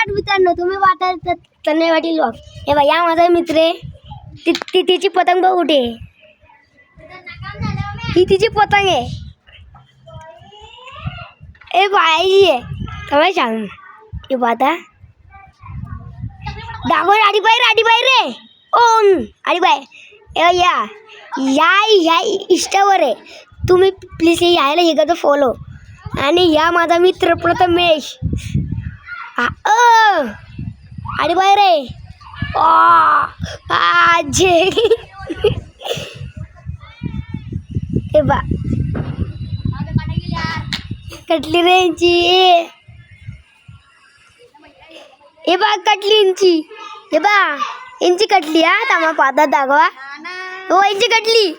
वाट मित्रांनो, तुम्ही वाटत तर नाही वाटेल बघ. हे बघ, या माझा मित्र आहे. तिची पतंग बघ कुठे आहे. ही तिची पतंग आहे. ए बाई आहे काय सांग. हे बाता दाखव. राडीबाई रे. ओम आडीबाई या या इष्टावर आहे. तुम्ही प्लीज यायला हे करतो फॉलो. आणि या माझा मित्र प्रथमेश. आडीबाई रे. आजे हे बा कटली रे यांची. हे बा कटली यांची. हे बा यांची कटली. हा थांबा पाहता दाखवा. हो यांची कटली.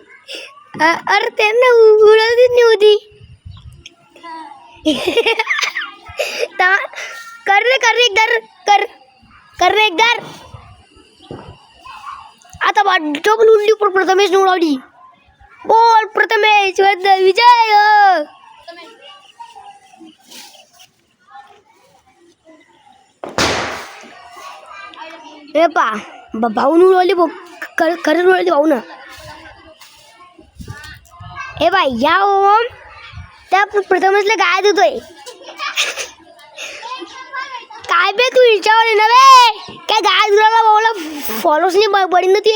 अरे त्यांना उडवतीच नाही होती. कर रे एकदार. आता बा डबल उडली. प्रथमेश उडवली. बोल प्रथमेश विजय. हे पा भाऊ उडवली. खरंच उडवली भाऊ ना. हे बाई या ओम त्या प्रथमेशला काय देतोय. काय बे तू इंस्टावर आहे ना बे. काय गाय दुराला भाऊला फॉलोच नाही बडी ना ती.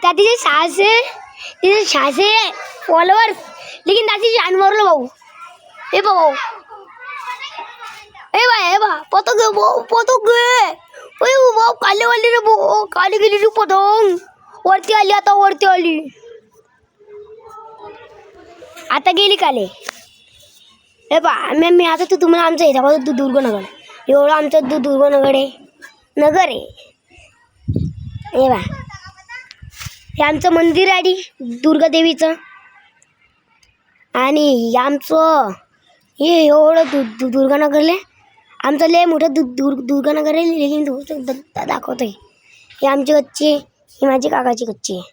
त्या तिचे सहाशे फॉलोअर्स लेकिन त्याची जानवरला भाऊ. हे भाऊ हे बा पतंग भाऊ काले वाली रे भाऊ. काली गेली रे पतंग. वरती आली. आता गेली काले. हे बा मी आता तुम्हाला आमचं ह्याच्यापासून दुर्गनगर एवढं आमचं दुर्गनगर आहे. नगर आहे. हे बा हे आमचं मंदिर आहे दुर्गादेवीचं. आणि आमचं हे एवढं दुर्गानगरले आमचं लय मोठं दुर्गानगर आहे. लेकिन दाखवतोय. हे आमची कच्ची आहे. ही माझी काकाची कच्ची आहे.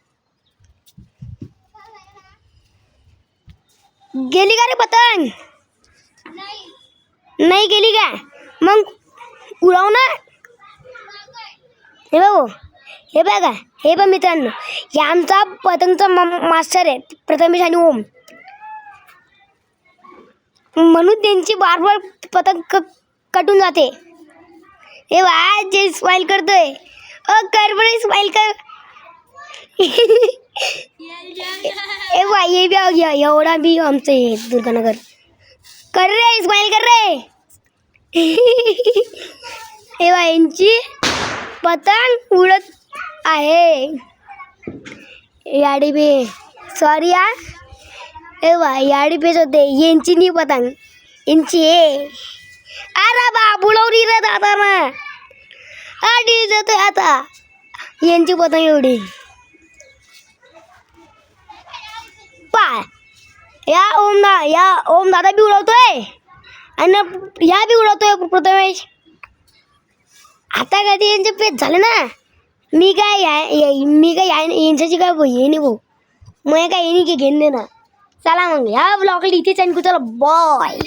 गेली का रे पतंग. नाही गेली का मग उडव ना. हे बघा हे बघ मित्रांनो, हे आमचा पतंगचा मास्टर आहे प्रथमेश आणि ओम. म्हणून त्यांची बार पतंग कटून जाते. हे बा जे स्माइल करतोय. कर बरं स्माइल कर. ए बा ये बी एवढा बी आमचं हे दुर्गानगर. कर रे स्माइल कर रे. हे बा यांची पतंग उडत आहे. याडी बे सॉरी यार. हे बा याडी पेच होते. यांची नाही पतंग यांची आहे. अरे बा बुडवली रे दादा ना. आडी जातोय आता. यांची पतंग एवढी. पा या ओम दादा बी उडवतोय आणि या बी उडवतोय प्रथमेश. आता कधी यांचे पेच झाले ना. मी काय यांच्याची काय ये नाही भाऊ. मग काय येणे की घेणे ना. चला मग ह्या ब्लॉगला इथेच आणि चला बाय.